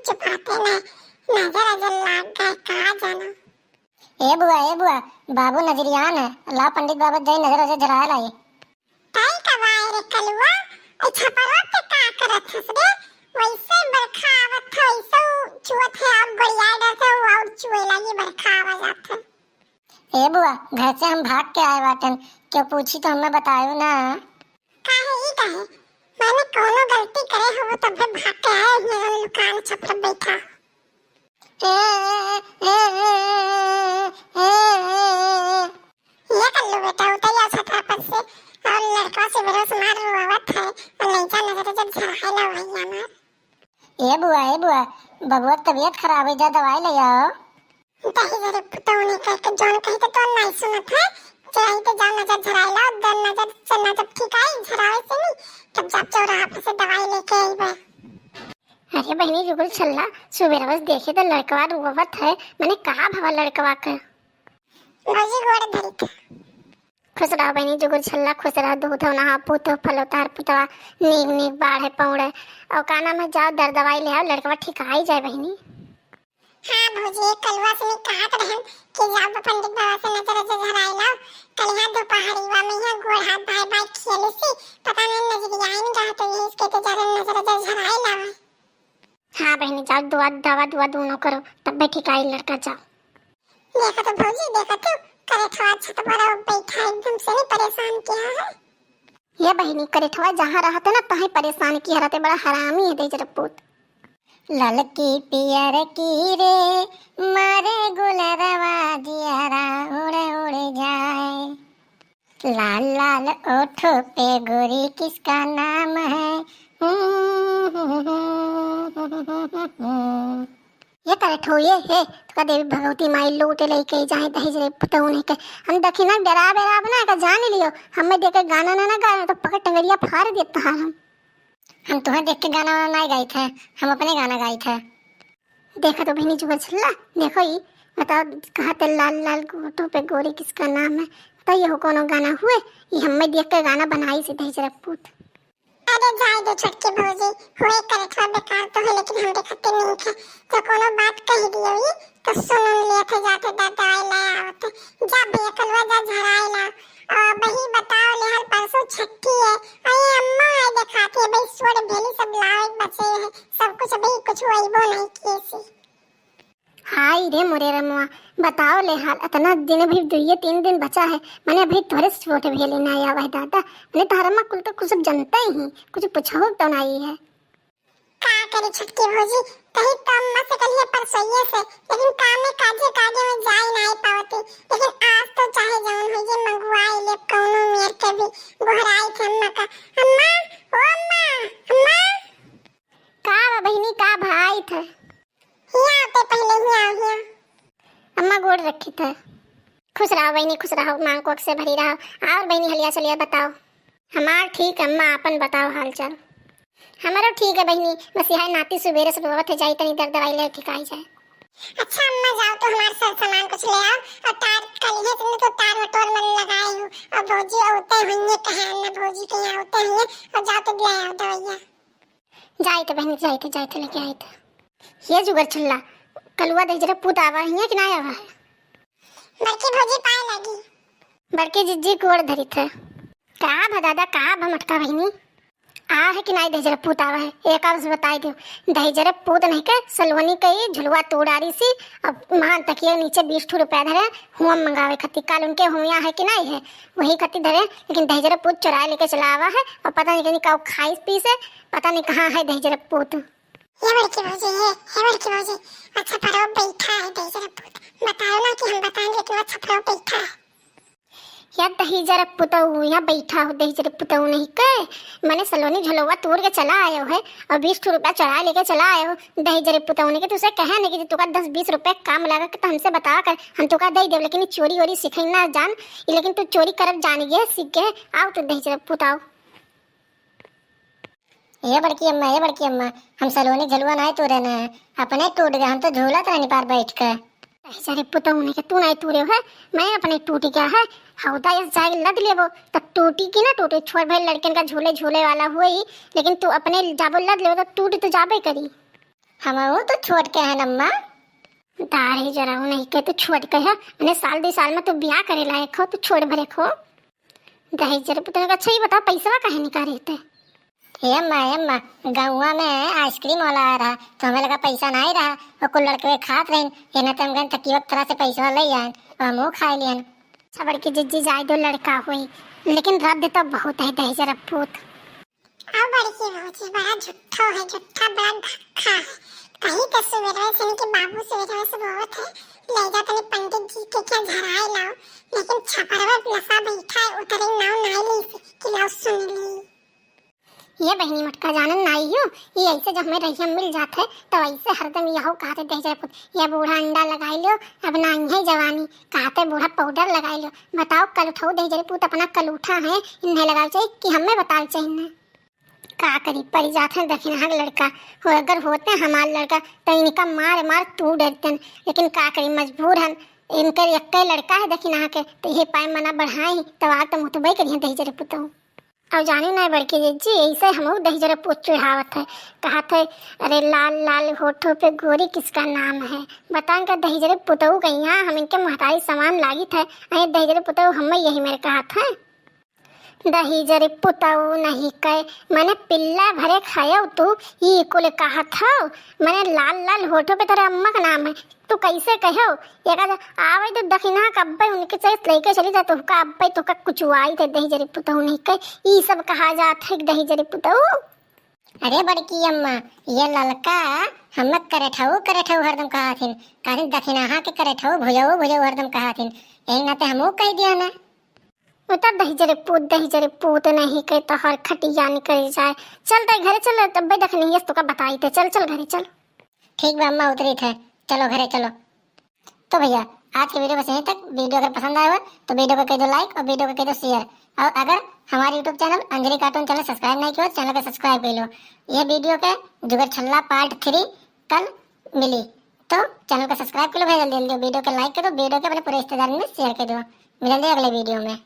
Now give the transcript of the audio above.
चुपाते ना नजर अजर लाग गए कहा जाना। ए बुआ बाबू नजरियान है, अल्लाह पंडित बाबा जय नजर अजर जरा लाई। ताई कवाए रे कलुआ ए छपरवा पे का करत हस रे? वैसे बरखा आवत है वैसे चुवत है अब गोलियां डरते हो और चुए लगी बरखा आवा जात है। ए बुआ घर से हम भाग के आए बाटन, क्यों पूछी तो हमें बतायो ना। काहे ई काहे मैंने कोनो गलती करे हो तब भी भाग के आए हैं दुकान छपर बैठा। ये कर लो बेटा उतर जा छतरा पर से और लड़का से बेरोस मार रुआवत है और लइका नजर जब झराए ला भैया मार। ए बुआ बबुआ तबीयत खराब है, जा दवाई ले आओ। दही जरे पुतौनी कह के जोन कही तो नहीं सुनत है। चाहे तो जाओ नजर झराए ला दन नजर चलना जब ठीक आई झराए से नहीं तब जब चौराहा पर से दवाई लेके आई बे। अरे बहनी जुगुल छल्ला सुबह बस देखे तो लड़कवा रुआवत है, मैंने कहा भवा लड़कवा का रोजी गोड़ धरी था। खुश रहो बहनी जुगुल छल्ला, खुश रहो दूध हो नहा पुतो फलो तार पुतवा नीक नीक बाढ़े पौड़े और का नाम है, जाओ दर दवाई ले आओ लड़कवा ठीक आई जाए बहनी। हाँ भौजी कलवा से कहत रहन कि जाओ पंडित बाबा से नजर अजर झराए ला कल यहाँ दोपहरीवा में यहाँ गोड़ हाथ भाई भाई खेले सी पता नहीं नजरिया ही नहीं रहा तो ये इसके तो जरा नजर अजर झराए ला। हाँ बहनी जाओ दवा दोनों करो तब भी ठीक आई लड़का। जाओ देखा तो भौजी देखा तो करे थोड़ा छत पर बैठा एकदम से नहीं परेशान किया है। ये बहनी करे थोड़ा जहाँ रहते ना तहीं परेशान किया रहते, बड़ा हरामी है दे जरा पुत। ललकी पियर की रे मारे गुलरवा जियारा उड़े उड़े जाए, लाल लाल ओठों पे गोरी किसका नाम है। ये करे ठोये है तो देवी भगवती माई लूटे लेके जाए दहेज रे पुतौने के हम दखिना डरा बेरा बना का जान लियो, हमें देख के गाना ना गाए तो पकड़ टंगड़िया फाड़ देता हम तुम्हें देख के गाना नहीं गाए थे, हम अपने गाना गाए थे। देखा तो बहनी जुगल छल्ला देखो ये बताओ कहते लाल लाल गोटों पे गोरी किसका नाम है, तो ये हो कोनो गाना हुए ये हमें देख के गाना बनाई से दहेज रे पुत। अरे जाए दो छटके भौजी होए करे थोड़ा बेकार तो है लेकिन हम देखते नहीं थे तो कोनो बात कह दियो ये तो सुन लिए थे जाते दवाई ले आवत जा भैया कलवा जा झराए ला और वही बताओ ले हल परसों छठी है अरे अम्मा है दिखाती है भाई सोड़ भेली सब लाए बचे है सब कुछ भाई कुछ वहीबो नहीं किए सी। हाय रे मोरे रमुआ बताओ ले हाल इतना दिन भी 2-3 दिन बचा है, मैंने अभी थोड़े छोटे भी लेना आया भाई दादा मैंने तारा माँ कुल तो कुछ जानता ही कुछ पूछो तो नहीं है। का करे छटकी भौजी कहीं तो अम्मा से कल परसोइए से लेकिन काम में काजे में जा ही नहीं पावती लेकिन आज तो चाहे जाऊं हो ये मंगवाई ले कोनो मेर के भी गोहराई थे अम्मा का अम्मा ओ अम्मा का बहनी का भाई थे यहाँ पे पहले ही आओ यहाँ अम्मा गोड़ रखी थे। खुश रहो बहनी खुश रहो मांग को से भरी रहो। और बहनी हलिया चलिए बताओ। हमार ठीक अम्मा अपन बताओ हाल चाल। हमारा ठीक है बहनी बस यहाँ नाती सुबेरे से रोवत है जाई तनी दर्द दवाई ले ठीक आई जाए। अच्छा अम्मा जाओ तो हमारे सब सामान कुछ ले आओ और तार कल ही तुमने तो तार वटोर मन लगाई हूँ और भौजी होते हुए कहे अन्ना भौजी के यहाँ होते हैं और जाओ तो ले आओ दवाइयाँ। जाए तो बहनी जाए तो लेके आए थे। ये जुगर छुल्ला कलुआ दे जरा पूत आवा है कि ना आवा है। बड़की भौजी पाए लगी बड़की जिज्जी गोड़ धरी थे का भदादा का भमटका बहनी आ है कि नहीं दहेजरे पूत आवा है एक आप बताई दो दहेजरे पूत नहीं के सलवनी कही झुलवा तोड़ारी सी अब मान तकिए नीचे 20 रुपया धरे हुआ मंगावे खती काल उनके हुआ है कि नहीं है वही खती धरे लेकिन दहेजरे पूत चुराए लेके चला आवा है और पता नहीं कहीं काउ खाई पी से पता नहीं कहाँ है दहेजरे पूत। ये बड़की भौजी है बड़की भौजी अच्छा परो बैठा है दहेजरे पूत बताओ ना कि हम बताएंगे कि अच्छा परो बैठा है या दहेजरे पुतऊ यहाँ बैठा हो दहेजरे पुतऊ नहीं के मैंने सलोनी झुलवा तोड़ के चला आयो है और 20 रुपया चढ़ा लेके चला आयो दहेजरे पुतऊ ने के तुझसे कहे नहीं कि तुका 10-20 रुपए काम लगा के तो हमसे बता कर हम तुका दे दे लेकिन चोरी वोरी सीख ना जान लेकिन तू चोरी करब जान गए सीख गए आओ तो दहेजरे पुताओ। ये बड़की अम्मा हम सलोनी झुलवा नहीं तोड़े ना अपने टूट गए हम तो झूला तो नहीं पार बैठ कर दहेजरे पुतऊ ने के तू नहीं तोड़े है मैं अपने टूट गया है हौदा इस जाग लद लेबो तब टूटी की ना टूटे छोड़ भाई लड़कन का झूले झूले वाला हुई लेकिन तू अपने जाबो लद लेबो तो टूट तो जाबे करी। हम तो छोड़ के है नम्मा। तारी जरा नहीं के तो छोड़ के है, मैंने साल 2 साल में तो ब्याह करे लायक हो तो छोड़ भरे खो। दही जरा पुत्र का अच्छा ही बता पैसा काहे निकाले थे? अम्मा गाँव में आइसक्रीम वाला आ रहा तो हमें लगा पैसा नहीं रहा और कुछ लड़के खात रहे ये तो हम गए तकी वक्त तरह से पैसा ले आए और हम खा लियन। सबर की जिज्जी जाए दो लड़का हुई लेकिन रद्द तो बहुत है दही जरा पूत। अब बड़की भौजी बड़ा झूठा है, झूठा बड़ा धक्का है। कहीं तो सवेरे से के बाबू सवेरे से बहुत है ले जा तनी पंडित जी के क्या झराए लाओ, लेकिन छपरवा नशा बैठा है उतरे नाव नहीं ली कि लाओ सुन ली। ये बहनी मटका जानन नाई हो, ये ऐसे जब हमें रहिया मिल जाते तो ऐसे हरदम यहो कहते दे जाए पुत ये बूढ़ा अंडा लगाई लो अब ना है जवानी, कहते बूढ़ा पाउडर लगाई लो। बताओ कल उठाओ दे जाए पुत अपना कल उठा है इन्हें लगाओ चाहिए कि हमें बताओ चाहिए का करी परी जाते हैं दक्षिण हर लड़का हो अगर होते हैं हमारे लड़का तो इनका मार तू डरते हैं, लेकिन का करी मजबूर हैं इनके एक लड़का है दक्षिण के तो ये पाए मना बढ़ाई तो आग तो मुतबई करिए दही जरे पुतऊ। अब जानी नहीं बड़की जी ऐसे हम दही जरा पूछ चढ़ावत है कहा थे अरे लाल लाल होठों पे गोरी किसका नाम है बताएं का दही जरे पुतऊ कहीं यहाँ हम इनके महतारी सामान लागी थे अरे दही जरे पुतऊ हम यही मेरे कहा था दही जरे पुतऊ नहीं कहे मैंने पिल्ला भरे खाया तू ये कुल कहा था मैंने लाल लाल होठों पे तेरे अम्मा का नाम है तू कैसे कहो एक आवे तो दखिना का अब्बे उनके साथ लेके चली जा तो का अब्बे तो का कुछ आई थे दही जरे पुतऊ नहीं कहे ये सब कहा जाता है दही जरे पुतऊ। अरे बड़की अम्मा ये ललका हम करे ठाऊ हरदम कहा थिन काहे दखिना के करे ठाऊ भुजाऊ हरदम कहा थिन यही ना ते हमो कह दिया ना उतर दही जरे पूत नहीं कहे तो हर खटिया निकल जाए। चल ते घरे चल तब देख नहीं तो का बताई थे चल घरे चल। ठीक बा अम्मा उतरी थे चलो घरे चलो। तो भैया आज की वीडियो बस यहीं तक। वीडियो अगर पसंद आया हो तो वीडियो को कर दो लाइक और वीडियो को कर दो शेयर और अगर हमारे YouTube channel Anjali cartoon channel subscribe नहीं किया चैनल को सब्सक्राइब कर लो। ये वीडियो के जुगर छल्ला पार्ट 3 कल मिली तो चैनल को सब्सक्राइब कर लो भाई जल्दी वीडियो को लाइक कर दो वीडियो के अपने पूरे रिश्तेदार में शेयर कर दो। मिलेंगे अगले वीडियो में।